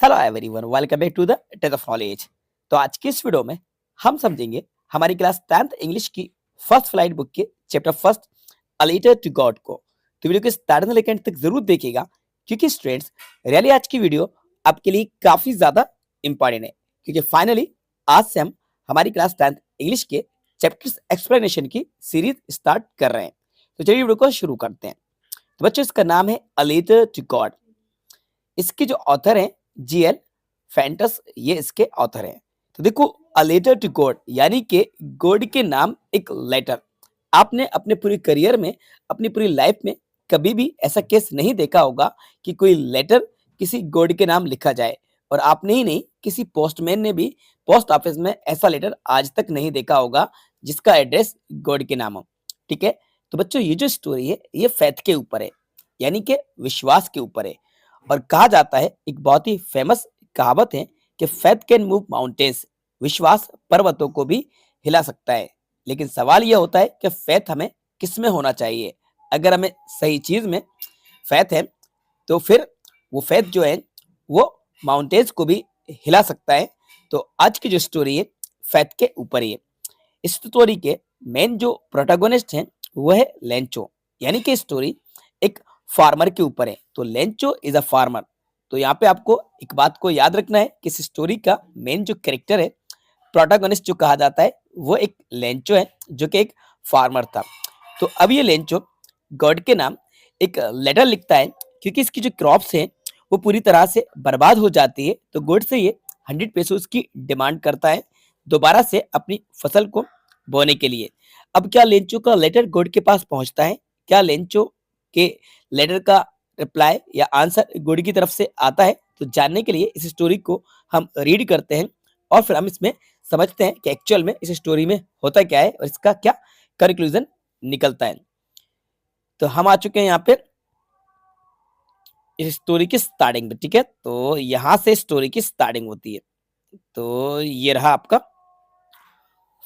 Hello everyone, welcome back to the test of knowledge. तो आज की इस वीडियो में हम समझेंगे हमारी क्लास 10th इंग्लिश की फर्स्ट फ्लाइट बुक के chapter first a letter to God को। तो वीडियो के स्टार्ट से लेकर एंड तक जरूर देखिएगा, क्योंकि स्टूडेंट्स रियली आज की वीडियो आपके लिए काफी ज्यादा इंपॉर्टेंट है, क्योंकि फाइनली आज से हम हमारी क्लास 10th इंग्लिश के चैप्टर्स एक्सप्लेनेशन की सीरीज स्टार्ट कर रहे हैं। तो चलिए वीडियो को शुरू करते हैं। तो बच्चों, इसका नाम है अ लेटर टू गॉड। इसके जो ऑथर हैं जीएल फैंटस, ये इसके ऑथर हैं। तो देखो, अ लेटर टू गॉड यानी कि गॉड के नाम एक लेटर। आपने अपने पूरी करियर में, अपनी पूरी लाइफ में कभी भी ऐसा केस नहीं देखा होगा कि कोई लेटर किसी गॉड के नाम लिखा जाए। और आपने ही नहीं, किसी पोस्टमैन ने भी पोस्ट ऑफिस में ऐसा लेटर आज तक नहीं देखा होगा जिसका एड्रेस गॉड के नाम हो। ठीक है। तो बच्चों, ये जो स्टोरी है ये फैथ के ऊपर है, यानी कि विश्वास के ऊपर है। और कहा जाता है, एक बहुत ही फेमस कहावत है कि फेथ कैन मूव माउंटेन्स, विश्वास पर्वतों को भी हिला सकता है। लेकिन सवाल यह होता है कि फेथ हमें किस में होना चाहिए। अगर हमें सही चीज में फेथ है तो फिर वो फेथ जो है वो माउंटेन्स को भी हिला सकता है। तो आज की जो स्टोरी है फेथ के ऊपर ही है। इस स्टोरी के मेन जो प्रोटोगोनिस्ट हैं वो है लेंचो, यानी कि स्टोरी एक फार्मर के ऊपर है। तो लेंचो इज अ फार्मर। तो यहाँ पे आपको एक बात को याद रखना है कि इस स्टोरी का मेन जो कैरेक्टर है, प्रोटोगोनिस्ट जो कहा जाता है, वो एक लेंचो है जो कि एक फार्मर था। तो अब ये लेंचो गॉड के नाम एक लेटर लिखता है, क्योंकि इसकी जो क्रॉप्स हैं वो पूरी तरह से बर्बाद हो जाती है। तो गॉड से ये 100 पेसोस की डिमांड करता है दोबारा से अपनी फसल को बोने के लिए। अब क्या लेंचो का लेटर गॉड के पास पहुंचता है? क्या लेंचो के लेटर का रिप्लाई या आंसर गॉड की तरफ से आता है? तो जानने के लिए इस स्टोरी को हम रीड करते हैं और फिर हम इसमें समझते हैं कि एक्चुअल में इस स्टोरी में होता क्या है और इसका क्या कंक्लूजन निकलता है। तो हम आ चुके हैं यहाँ पे इस स्टोरी की स्टार्टिंग पे। ठीक है, तो यहाँ से स्टोरी की स्टार्टिंग होती है। तो ये रहा आपका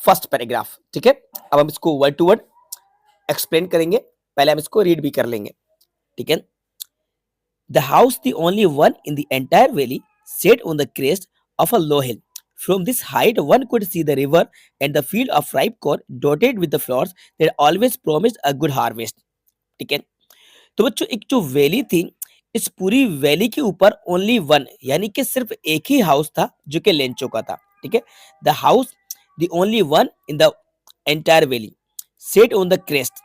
फर्स्ट पैराग्राफ। ठीक है, अब हम इसको वर्ड टू वर्ड एक्सप्लेन करेंगे। पहले हम इसको रीड भी कर लेंगे। ठीक है। The house, the only one in the entire valley, sat on the crest of a low hill. From this height, one could see the river and the field of ripe corn dotted with the flowers that always promised a good harvest. ठीक है। तो बच्चों, एक जो valley थी, इस पूरी valley के ऊपर ओनली वन, यानी कि सिर्फ एक ही हाउस था जो कि लेंचो का था। ठीक है। The house, the only one in the entire valley, set on the crest.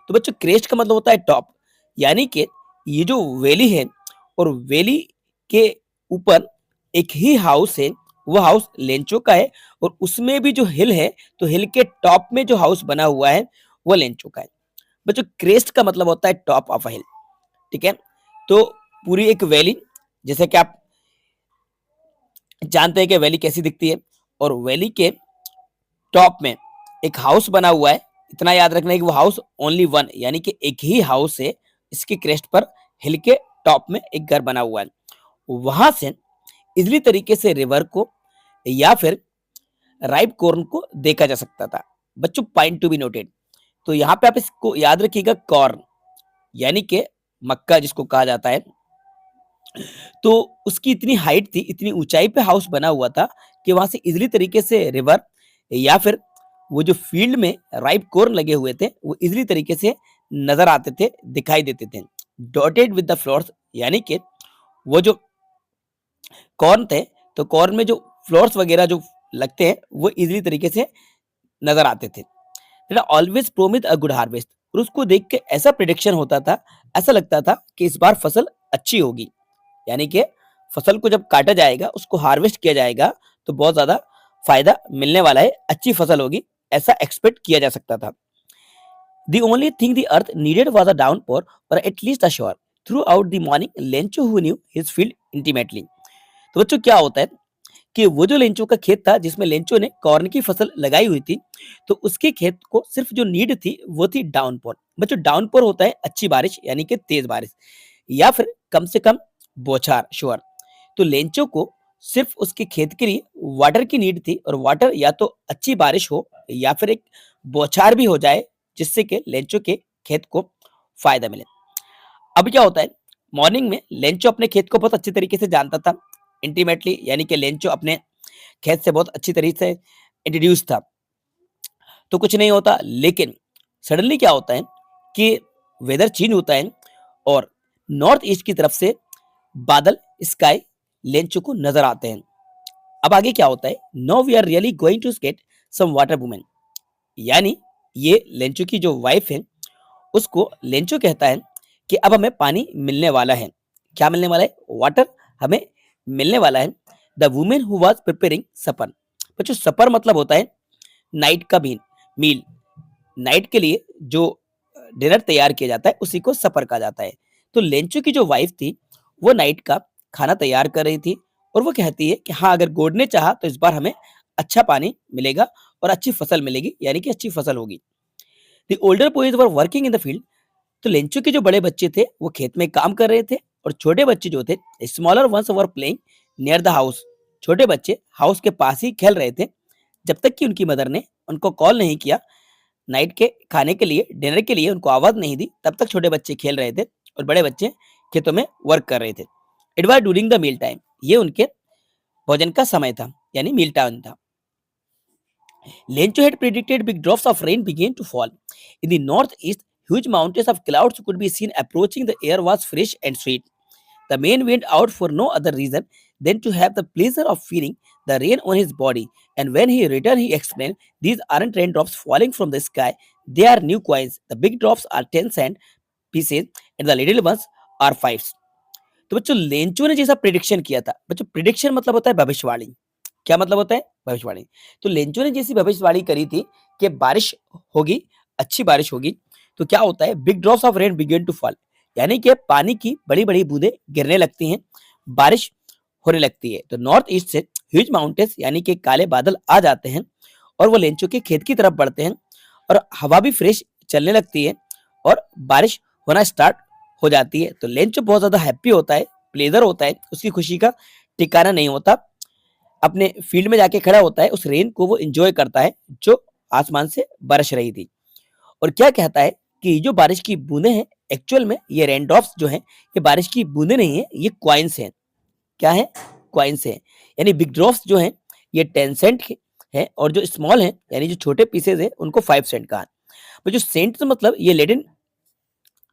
तो बच्चों, क्रेस्ट का मतलब होता है टॉप, यानी कि ये जो वैली है और वैली के ऊपर एक ही हाउस है, वो हाउस लेंचो का है। और उसमें भी जो हिल है, तो हिल के टॉप में जो हाउस बना हुआ है वो लेंचो का है। बच्चों, क्रेस्ट का मतलब होता है टॉप ऑफ अ हिल। ठीक है। तो पूरी एक वैली, जैसे कि आप जानते हैं कि वैली कैसी दिखती है, और वैली के टॉप में एक हाउस बना हुआ है। इतना याद रखना है कि वो हाउस ओनली वन, यानी कि एक ही हाउस है। इसके क्रेस्ट पर हिल के टॉप में एक घर बना हुआ है। वहां से इजली तरीके से रिवर को या फिर राइप कॉर्न को देखा जा सकता था। बच्चों, पॉइंट टू बी नोटेड। तो यहाँ पे आप इसको याद रखिएगा, कॉर्न यानी कि मक्का जिसको कहा जाता है। तो उसकी इतनी हाइट थी, इतनी ऊंचाई पे हाउस बना हुआ था कि वहां से इजली तरीके से रिवर या फिर वो जो फील्ड में राइप कॉर्न लगे हुए थे वो इजली तरीके से नजर आते थे, दिखाई देते थे। डॉटेड विद द फ्लोर्स, यानी कि वो जो कॉर्न थे, तो कॉर्न में जो फ्लोर्स वगैरह जो लगते हैं वो इजली तरीके से नजर आते थे। Always promise a good harvest. और उसको देख के ऐसा प्रिडिक्शन होता था, ऐसा लगता था कि इस बार फसल अच्छी होगी, यानी कि फसल को जब काटा जाएगा, उसको हार्वेस्ट किया जाएगा, तो बहुत ज्यादा फायदा मिलने वाला है, अच्छी फसल होगी, ऐसा एक्सपेक्ट किया जा सकता था। The only thing the earth needed was a downpour or at least a shower. Throughout the morning, Lencho, who knew his field intimately. तो बच्चों, क्या होता है कि वो जो लेंचो का खेत था जिसमें लेंचो ने कॉर्न की फसल लगाई हुई थी, तो उसके खेत को सिर्फ जो नीड थी वो थी डाउनपोर। बच्चों, डाउनपोर होता है अच्छी बारिश, यानी कि तेज बारिश, या फिर कम से कम बौछार, शोर। तो लेंचो को सिर्फ उसके खेत के लिए वाटर की नीड थी, और वाटर या तो अच्छी बारिश हो या फिर एक बौछार भी हो जाए, जिससे कि लेंचो के खेत को फायदा मिले। अब क्या होता है, मॉर्निंग में लेंचो अपने खेत को बहुत अच्छे तरीके से जानता था। इंटीमेटली, यानी कि लेंचो अपने खेत से बहुत अच्छी तरीके से इंट्रोड्यूस था, तो कुछ नहीं होता। लेकिन सडनली क्या होता है कि वेदर चेंज होता है और नॉर्थ ईस्ट की तरफ से बादल स्काई लेंचो को नजर आते हैं। अब आगे क्या होता है, no we are really going to get some water women, यानी ये लेंचो की जो वाइफ है उसको लेंचो कहता है कि अब हमें पानी मिलने वाला है। क्या मिलने वाला है? वाटर हमें मिलने वाला है। The women who was preparing supper, बच्चों सपर मतलब होता है नाइट का मील। नाइट के लिए जो डिनर तैयार किया जाता है उसी को सपर कहा जाता है। तो लेंचो की जो वाइफ थी वो नाइट का खाना तैयार कर रही थी और वो कहती है कि हाँ, अगर गॉड ने चाहा तो इस बार हमें अच्छा पानी मिलेगा और अच्छी फसल मिलेगी, यानी कि अच्छी फसल होगी। The older boys were working in the field, तो लेंचो के जो बड़े बच्चे थे वो खेत में काम कर रहे थे और छोटे बच्चे जो थे smaller ones were playing near the house, छोटे बच्चे हाउस के पास ही खेल रहे थे जब तक कि उनकी मदर ने उनको कॉल नहीं किया नाइट के खाने के लिए, डिनर के लिए उनको आवाज नहीं दी। तब तक छोटे बच्चे खेल रहे थे और बड़े बच्चे खेतों में वर्क कर रहे थे। It was during the meal time, ये उनके भोजन का समय था, यानी मील टाइम था। Lencho had predicted big drops of rain began to fall. In the northeast, huge mountains of clouds could be seen approaching. The air was fresh and sweet. The man went out for no other reason than to have the pleasure of feeling the rain on his body. And when he returned, he explained, these aren't raindrops falling from the sky, they are new coins. The big drops are 10 cent pieces and the little ones are fives. तो बच्चों Lencho ने जैसा prediction किया था, बच्चों prediction मतलब होता है भविष्यवाणी। क्या मतलब होता है? भविष्यवाणी। तो लेंचो ने जैसी भविष्यवाणी करी थी कि बारिश होगी, अच्छी बारिश होगी, तो क्या होता है, big drops of rain begin to fall, यानी कि पानी की बड़ी-बड़ी बूंदें गिरने लगती हैं, बारिश होने लगती है। तो नॉर्थ ईस्ट से ह्यूज माउंटेन्स यानी कि काले बादल आ जाते हैं और वो लेंचो के खेत की तरफ बढ़ते हैं और हवा भी फ्रेश चलने लगती है और बारिश होना स्टार्ट हो जाती है। तो लेंचो बहुत ज्यादा हैप्पी होता है, प्लेजर होता है, उसकी खुशी का ठिकाना नहीं होता। अपने फील्ड में जाके खड़ा होता है, उस रेन को वो एंजॉय करता है जो आसमान से बरस रही थी। और क्या कहता है कि ये जो बारिश की बूंदें हैं, एक्चुअल में ये रेन ड्रॉप्स जो हैं, ये बारिश की बूंदें नहीं है, ये क्वाइंस हैं। क्या है? क्वाइंस हैं। यानी बिग ड्रॉप्स जो हैं ये 10 सेंट के हैं और जो स्मॉल हैं यानी जो छोटे पीसेज हैं उनको 5 सेंट का है। तो जो सेंट तो मतलब ये लैटिन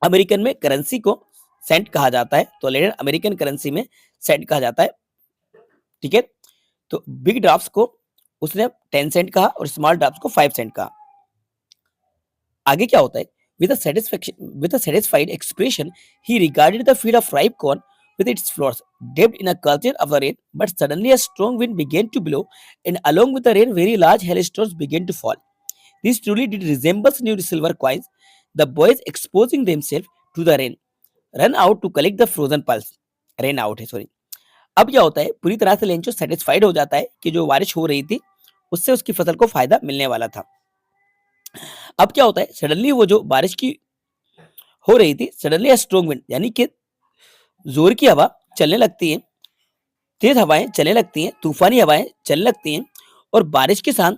अमेरिकन में करेंसी को सेंट कहा जाता है, तो लैटिन अमेरिकन करेंसी में सेंट कहा जाता है। ठीक है, तो बिग ड्रॉप्स को उसने 10 सेंट कहा और स्मॉल ड्रॉप्स को 5 सेंट कहा। आगे क्या होता है, with a satisfied expression he regarded the field of ripe corn with its flowers dipped in a curtain of the rain, but suddenly a strong wind began to blow and along with the rain very large hailstones began to fall. This truly did resemble new silver coins. The boys exposing themselves to the rain run out to collect the frozen pearls. Rain out है, sorry. अब क्या होता है, पूरी तरह से Lencho satisfied हो जाता है कि जो बारिश हो रही थी उससे उसकी फसल को फायदा मिलने वाला था। अब क्या होता है, सडनली वो जो बारिश की हो रही थी, सडनली स्ट्रॉन्ग विंड यानी कि जोर की हवा चलने लगती है, तेज हवाएं चलने लगती हैं, तूफानी हवाएं चलने लगती हैं और बारिश के साथ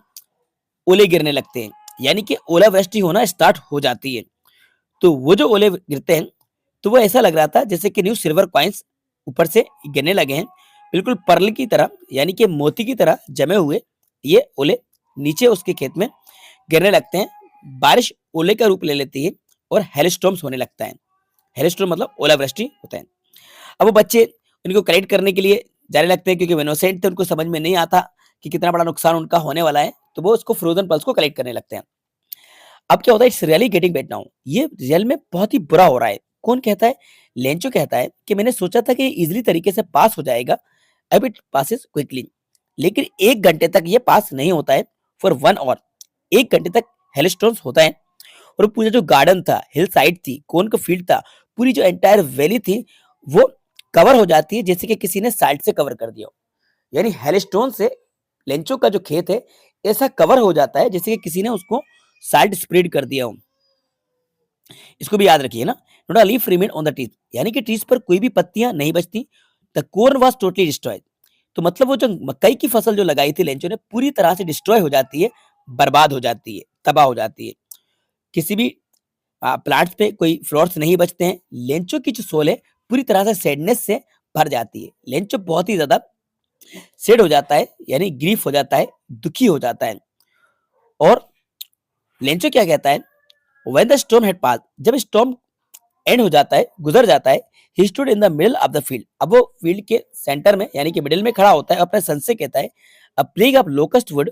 ओले गिरने लगते हैं, यानी कि ओलावृष्टि होना स्टार्ट हो जाती है। तो वो जो ओले गिरते हैं तो वो ऐसा लग रहा था जैसे कि न्यू सिल्वर कॉइन्स ऊपर से गिरने लगे हैं, बिल्कुल पर्ल की तरह यानी कि मोती की तरह जमे हुए ये ओले नीचे उसके खेत में गिरने लगते हैं। बारिश ओले का रूप ले लेती है और हेलस्टॉर्म्स होने लगता है। हेलस्टॉर्म मतलब ओलावृष्टि होता है। अब वो बच्चे इनको कलेक्ट करने के लिए जाने लगते हैं, क्योंकि वो इनोसेंट थे, उनको समझ में नहीं आता कि कितना बड़ा नुकसान उनका होने वाला है, तो वो उसको फ्रोजन पल्स को कलेक्ट करने लगते हैं। अब क्या होता है, it's really getting bad now, ये रियल में बहुत ही बुरा हो रहा है। कौन कहता है? लेंचो कहता है कि मैंने सोचा था कि इजीली तरीके से पास हो जाएगा, अब इट पासेस क्विकली, लेकिन 1 घंटे तक ये पास नहीं होता है। फॉर 1 आवर, 1 घंटे तक हेलस्टॉर्म्स होता है और पूरा जो गार्डन था, हिल साइड थी, कौन का फील्ड था, पूरी जो एंटायर वैली थी वो कवर हो जाती है जैसे कि किसी ने साइड से कवर कर दिया हो। यानी हेलस्टोन से लेंचो का जो खेत है ऐसा कवर हो जाता है जैसे कि किसी ने उसको साइड स्प्रेड कर दिया हो। इसको भी याद रखिए ना, not a leaf remain on the trees, यानी कि ट्रीज पर कोई भी पत्तियां नहीं बचती। The corn was totally destroyed, तो मतलब वो जो मकई की फसल जो लगाई थी लेंचो ने पूरी तरह से डिस्ट्रॉय हो जाती है, बर्बाद हो जाती है, तबाह हो जाती है। किसी भी प्लांट्स पे कोई फ्लावर्स नहीं बचते हैं। लेंचो की जो सोल है पूरी तरह से सैडनेस से भर जाती है। लेंचो बहुत ही ज्यादा सेड हो जाता है यानी ग्रीफ हो जाता है, दुखी हो जाता है। और लेंचो क्या कहता है, व्हेन द स्टॉर्म हैड पास, जब स्टॉर्म एंड हो जाता है, गुजर जाता है, he stood in the middle of the field, अब वो फील्ड के सेंटर में यानी कि मिडिल में खड़ा होता है, अपने सन से कहता है, अ plague of locust would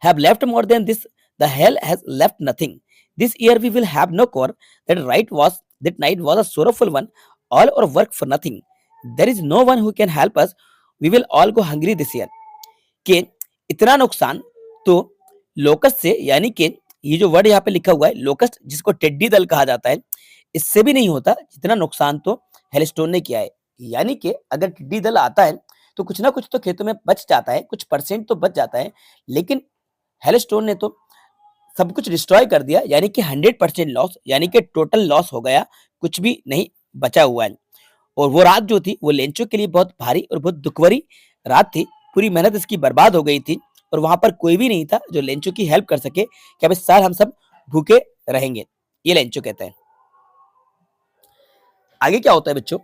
have left more than this, the hell has left nothing. This year we will have no core. That night was a sorrowful one. All our work for nothing. There is no one who can help us. We will all go hungry this year. कि इतना नुकसान तो locust से, यानी कि ये जो word यहाँ पे लिखा हुआ है लोकस्ट, जिसको टेड्डी दल कहा जाता है, इससे भी नहीं होता जितना नुकसान तो हेलस्टोन ने किया है। यानी कि अगर टिड्डी दल आता है तो कुछ ना कुछ तो खेतों में बच जाता है, कुछ परसेंट तो बच जाता है, लेकिन हेलस्टोन ने तो सब कुछ डिस्ट्रॉय कर दिया, यानी कि 100% लॉस, यानी कि टोटल लॉस हो गया, कुछ भी नहीं बचा हुआ है। और वो रात जो थी वो लेंचो के लिए बहुत भारी और बहुत दुखभरी रात थी, पूरी मेहनत इसकी बर्बाद हो गई थी, और वहां पर कोई भी नहीं था जो लेंचो की हेल्प कर सके कि अब इस साल हम सब भूखे रहेंगे, ये लेंचो कहते हैं। आगे क्या होता है बच्चों,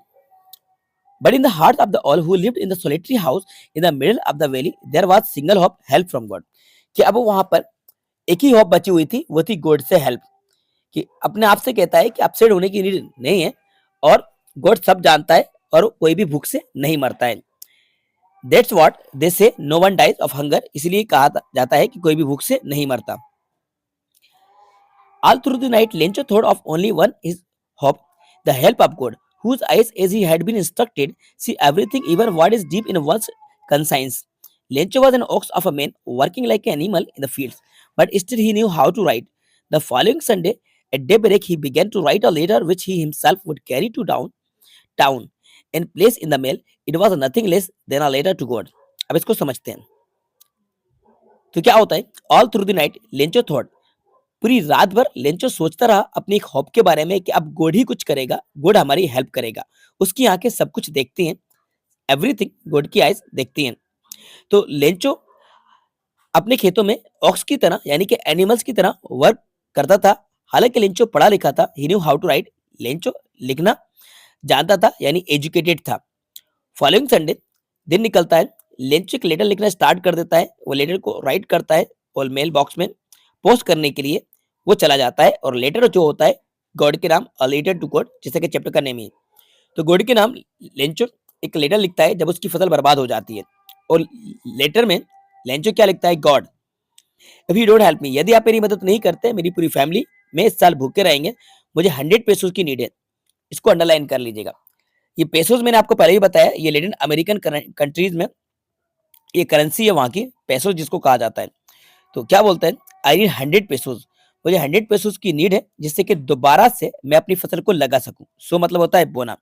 But in the heart of the all who lived in the solitary house in the middle of the valley, there was single hope, help from God. कि अब वहां पर एक ही होप बची हुई थी, वो थी गॉड से हेल्प। कि अपने आप से कहता है कि अपसेट होने की नीड नहीं है, और गॉड सब जानता है, और कोई भी भूख से नहीं मरता है। That's what they say, no one dies of hunger, इसलिए कहा जाता है कि कोई भी भूख से नहीं मरता। All through the night, Lencho thought of only one, his hope, the help of God, whose eyes, as he had been instructed, see everything, even what is deep in one's conscience. Lencho was an ox of a man, working like an animal in the fields, but still he knew how to write. The following Sunday, at daybreak, he began to write a letter which he himself would carry to town and place in the mail. It was nothing less than a letter to God. अब इसको समझते हैं। तो क्या होता है, all through the night Lencho thought, पूरी रात भर लेंचो सोचता रहा अपनी एक हॉप के बारे में कि अब गॉड ही कुछ करेगा, गॉड हमारी हेल्प करेगा। उसकी आंखें सब कुछ देखती हैं, एवरीथिंग गॉड की आइज देखती हैं। तो लेंचो अपने खेतों में ऑक्स की तरह यानी कि एनिमल्स की तरह वर्क करता था। हालांकि लेंचो पढ़ा लिखा था, he knew how to write, Lencho लिखना जानता था यानी एजुकेटेड था। फॉलोइंग संडे दिन निकलता है, लेंचो एक लेटर लिखना स्टार्ट कर देता है, वो लेटर को राइट करता है और मेल बॉक्स में पोस्ट करने के लिए वो चला जाता है। और लेटर जो होता है गॉड के नाम, अ लेटर टू गॉड, जैसे कि चैप्टर का नेम है। तो गॉड के नाम लेंचो एक लेटर लिखता है जब उसकी फसल बर्बाद हो जाती है, और लेटर में लेंचो क्या लिखता है, God if you don't help me, यदि आप मेरी मदद नहीं करते मेरी पूरी फैमिली में इस साल भूखे रहेंगे, मुझे 100 पेसोस की नीड है। इसको अंडरलाइन कर लीजिएगा। ये पेसोस मैंने आपको पहले ही बताया, ये लैटिन अमेरिकन कंट्रीज में ये करेंसी है वहां की, पेसोस जिसको कहा जाता है। तो क्या बोलते हैं, आई नीड 100 पेसोस, मुझे 100 पेसोस की नीड है जिससे कि दोबारा से मैं अपनी फसल को लगा सकूं। सो मतलब होता है बोना,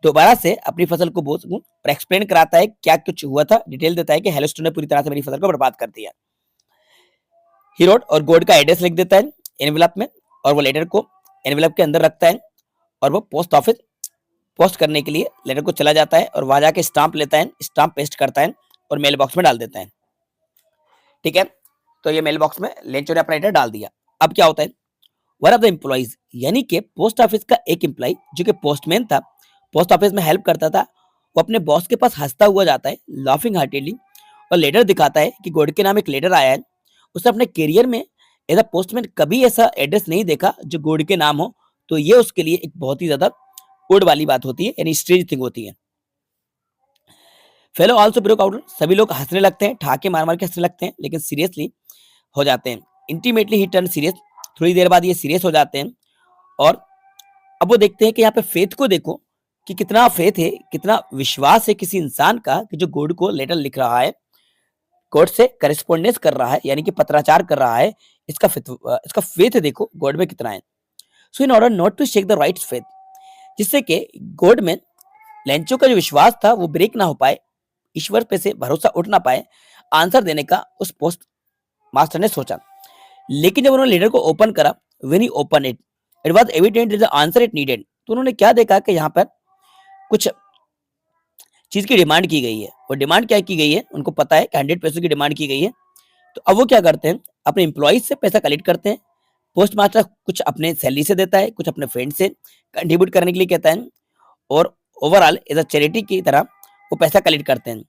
दोबारा से अपनी फसल को बो सकूं। और एक्सप्लेन कराता है क्या कुछ हुआ था, डिटेल देता है कि हेलस्टोन ने पूरी तरह से मेरी फसल को बर्बाद कर दिया। ही रोड और गॉड का एड्रेस लिख देता है एनवेलप में, और वो लेटर को एनवेलप के अंदर रखता है, और वो पोस्ट ऑफिस पोस्ट करने के लिए लेटर को चला जाता है, और वहां जाके स्टाम्प लेता है, स्टाम्प पेस्ट करता है और मेल बॉक्स में डाल देता है। ठीक है, तो ये मेल बॉक्स में लेंचो ने अपना लेटर डाल दिया। अब क्या होता है, वन ऑफ द एम्प्लॉइज यानी कि पोस्ट ऑफिस का एक एम्प्लॉय जो कि पोस्टमैन था, पोस्ट ऑफिस में हेल्प करता था, वो अपने बॉस के पास हंसता हुआ जाता है, लाफिंग हार्टेडली, और लेटर दिखाता है कि गॉड के नाम एक लेटर आया है। उसने अपने करियर में एज अ पोस्टमैन कभी ऐसा एड्रेस नहीं देखा जो गॉड के नाम हो, तो ये उसके लिए एक बहुत ही ज्यादा ओड वाली बात होती है, यानी स्ट्रेंज थिंग होती है। फेलो आल्सो ब्रोक आउट, सभी लोग हंसने लगते हैं, ठाके मार मार के हंसने लगते हैं, लेकिन सीरियसली हो जाते हैं। इंटीमेटली ही टर्न सीरियस, थोड़ी देर बाद ये सीरियस हो जाते हैं। और अब वो देखते हैं कि यहाँ पे फेथ को देखो कि कितना फेथ है, कितना विश्वास है किसी इंसान का कि जो गॉड को लेटर लिख रहा है, गॉड से करेस्पॉन्डेंस कर रहा है, यानी कि पत्राचार कर रहा है। इसका फेथ देखो गॉड में कितना है। So in order not to shake the right faith, जिससे कि गॉड में लेंचो का जो विश्वास था वो ब्रेक ना हो पाए, ईश्वर पे से भरोसा उठ ना पाए, आंसर देने का उस पोस्ट मास्टर ने सोचा। लेकिन जब उन्होंने लेटर को ओपन करा, when he open it, it was evident the answer it needed, तो उन्होंने क्या देखा कि यहाँ पर कुछ चीज की डिमांड की गई है। और डिमांड क्या की गई है, उनको पता है कि 100 पैसों की डिमांड की गई है। तो अब वो क्या करते हैं, अपने एम्प्लॉइज से पैसा कलेक्ट करते हैं। पोस्ट मास्टर कुछ अपने सैलरी से देता है, कुछ अपने फ्रेंड से कंट्रीब्यूट करने के लिए कहता है, और ओवरऑल एज अ चैरिटी की तरह वो पैसा कलेक्ट करते हैं।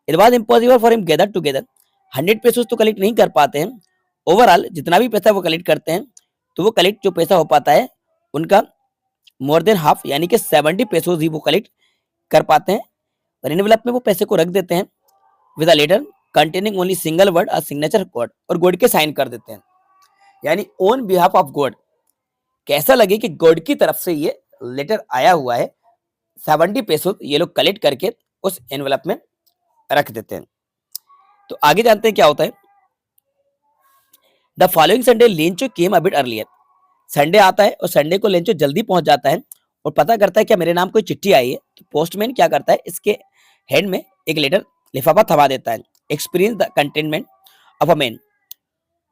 It was impossible for him gather together 100 pesos तो कलेक्ट नहीं कर पाते हैं। ओवरऑल जितना भी पैसा वो कलेक्ट करते हैं तो वो कलेक्ट जो पैसा हो पाता है उनका मोर देन हाफ यानी कि 70 पेसोस ही वो कलेक्ट कर पाते हैं। और एनवेलप में वो पैसे को रख देते हैं with a letter containing only single word और सिग्नेचर गॉड, और गॉड के साइन कर देते हैं, यानी ऑन बिहाफ ऑफ गॉड। कैसा लगे कि गॉड की तरफ से ये लेटर आया हुआ है, 70 पेसो ये लोग कलेक्ट करके उस एनवेलप में रख देते हैं। तो आगे जानते हैं क्या होता है। The following Sunday Lencho came a bit earlier. Sunday आता है और संडे को लेंचो जल्दी पहुंच जाता है और पता करता है क्या मेरे नाम कोई चिट्ठी आई है। तो पोस्टमैन क्या करता है, इसके हेड में एक लेटर लिफाफा थमा देता है। Experience the contentment of a man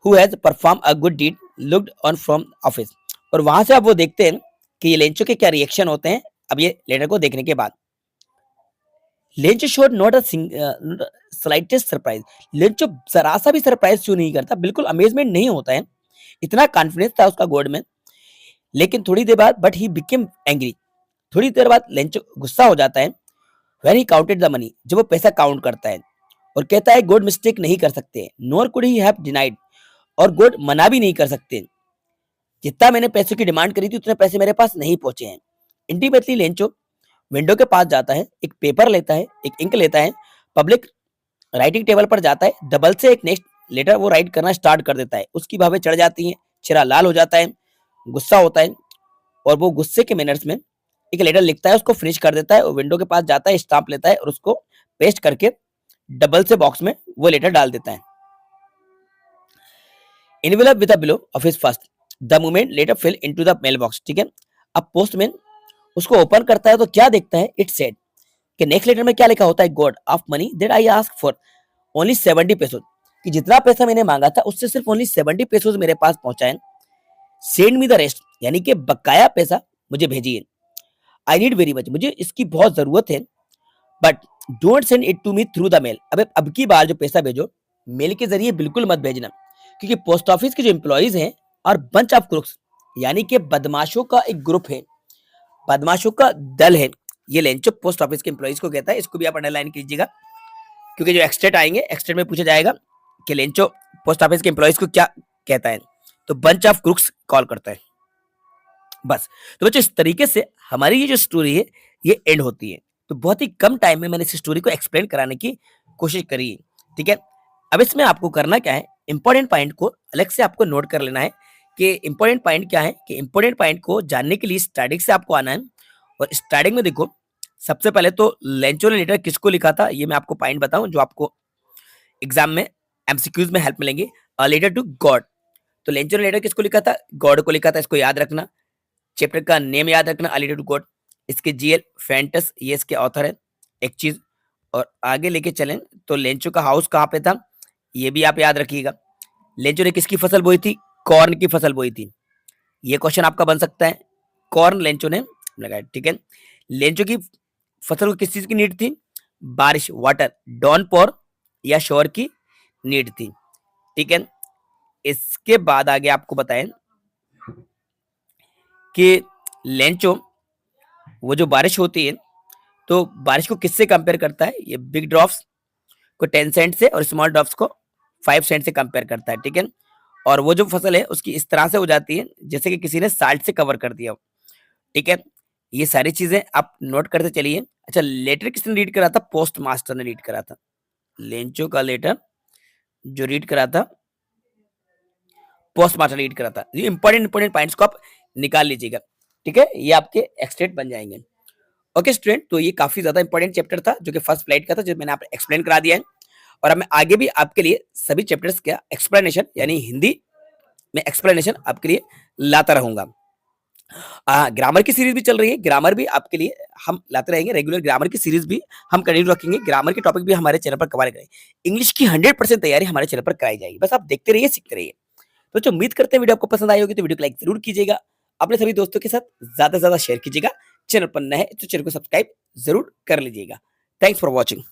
who has perform a good deed looked on from office. और वहां से अब वो देखते हैं कि ये लेंचो के क्या रिएक्शन होते हैं अब ये लेटर को देखने के बाद। Lencho showed not a slightest surprise. Lencho जरा सा भी सरप्राइज क्यों नहीं करता, बिल्कुल अमेजमेंट नहीं होता है, इतना कॉन्फिडेंस था उसका गॉड में। लेकिन थोड़ी देर बाद बट ही बिकेम एंग्री, थोड़ी देर बाद लेंचो गुस्सा हो जाता है। When he counted the money, जब वो पैसा काउंट करता है और कहता है गॉड मिस्टेक नहीं कर सकते, नोर कुड ही हैव डिनाइड, और गॉड मना भी नहीं कर सकते। जितना मैंने पैसों की डिमांड करी थी उतने पैसे मेरे पास नहीं पहुंचे हैं। इंटीमेटली लेंचो विंडो के पास जाता है, एक पेपर लेता है, एक इंक लेता है, पब्लिक राइटिंग टेबल पर जाता है, डबल से एक नेक्स्ट लेटर वो राइट करना स्टार्ट कर देता है। उसकी भावें चढ़ जाती हैं, चेहरा लाल हो जाता है, गुस्सा होता है और वो गुस्से के मैनर्स में एक लेटर लिखता है, उसको फिनिश कर देता है और विंडो के पास जाता है, स्टाम्प लेता है और उसको पेस्ट करके डबल से बॉक्स में वो लेटर डाल देता है। Envelope with the below of his first the moment letter fill into the mail box. ठीक है, अब पोस्टमैन उसको ओपन करता है तो क्या देखता है, इट सेड कि नेक्स्ट लेटर में क्या लिखा होता है, God of money that I ask for only 70 pesos, कि जितना पैसा मैंने मांगा था उससे सिर्फ ओनली 70 पेसोस मेरे पास पहुंचा है। सेंड मी द रेस्ट, यानी कि बकाया पैसा मुझे भेजिए। आई नीड वेरी मच, मुझे इसकी बहुत जरूरत है, but don't send it to me through the mail. अब की बार जो पैसा भेजो मेल के जरिए बिल्कुल मत भेजना, क्योंकि पोस्ट ऑफिस के जो एम्प्लॉइज हैं और बंच ऑफ क्रुक्स, यानी कि बदमाशों का एक ग्रुप है, बदमाशों का दल है, ये लेंचो पोस्ट ऑफिस के एम्प्लॉइज को कहता है। इसको भी आप अंडरलाइन कीजिएगा, क्योंकि जो एक्सटेट आएंगे एक्सटेट में पूछा जाएगा कि लेंचो पोस्ट ऑफिस के एम्प्लॉइज को क्या कहता है, तो बंच ऑफ क्रुक्स कॉल करता है। बस तो बच्चों इस तरीके से हमारी ये जो स्टोरी है ये एंड होती है। तो बहुत ही कम टाइम में मैंने इस स्टोरी को एक्सप्लेन कराने की कोशिश करी है। ठीक है, अब इसमें आपको करना क्या है, इंपॉर्टेंट पॉइंट को अलग से आपको नोट कर लेना है कि इंपॉर्टेंट पॉइंट क्या है, कि इंपॉर्टेंट पॉइंट को जानने के लिए स्टार्टिंग से आपको आना है। और स्टार्टिंग में देखो, सबसे पहले तो लेंचो ने लेटर किसको लिखा था, ये मैं आपको पॉइंट बताऊं जो आपको एग्जाम में एमसीक्यूज में हेल्प मिलेंगे। अ लेटर टू गॉड, तो लेंचो ने लेटर किसको लिखा था, गॉड को लिखा था, इसको याद रखना। चैप्टर का नेम याद रखना, अ लेटर टू गॉड। इसके जीएल फेंटस ये इसके ऑथर है, एक चीज। और आगे लेके चलें तो लेंचो का हाउस कहाँ पे था ये भी आप याद रखिएगा। लेंचो ने किसकी फसल बोई थी, कॉर्न की फसल बोई थी, ये क्वेश्चन आपका बन सकता है। कॉर्न लेंचो ने लगाया। ठीक है, लेंचो की फसल को किस चीज की नीड थी, बारिश, वाटर, डॉन पोर या शोर की नीड थी। ठीक है, इसके बाद आगे आपको बताएं कि लेंचो वो जो बारिश होती है तो बारिश को किससे कंपेयर करता है, ये बिग ड्रॉप्स को 10 सेंट से और स्मॉल ड्रॉप्स को 5 सेंट से कंपेयर करता है। ठीक है, और वो जो फसल है उसकी इस तरह से हो जाती है जैसे कि किसी ने साल्ट से कवर कर दिया हो। ठीक है, ये सारी चीजें आप नोट करते चलिए। अच्छा, लेटर किसने रीड करा था, पोस्ट मास्टर ने रीड करा था। लेंचो का लेटर जो रीड करा था पोस्ट मास्टर रीड करा था। ये इंपॉर्टेंट पॉइंट्स को आप निकाल लीजिएगा। ठीक है, ये आपके एक्सटेट बन जाएंगे। ओके स्टूडेंट, तो ये काफी ज्यादा इंपॉर्टेंट चैप्टर था जो कि फर्स्ट फ्लाइट का था, जो मैंने आपको एक्सप्लेन करा दिया है। और अब मैं आगे भी आपके लिए सभी चैप्टर्स का एक्सप्लेनेशन यानी हिंदी में एक्सप्लेनेशन आपके लिए लाता रहूंगा। ग्रामर की सीरीज भी चल रही है, ग्रामर भी आपके लिए हम लाते रहेंगे, रेगुलर ग्रामर की सीरीज भी हम कंटिन्यू रखेंगे। ग्रामर के टॉपिक भी हमारे चैनल पर कवर करेंगे। इंग्लिश की 100% तैयारी हमारे चैनल पर कराई जाएगी, बस आप देखते रहिए, सीखते रहिए। तो जो उम्मीद करते हैं वीडियो आपको पसंद आई होगी, तो वीडियो को लाइक जरूर कीजिएगा, अपने सभी दोस्तों के साथ ज्यादा से ज्यादा शेयर कीजिएगा। चैनल पर नए हैं तो चैनल को सब्सक्राइब जरूर कर लीजिएगा। Thanks for watching.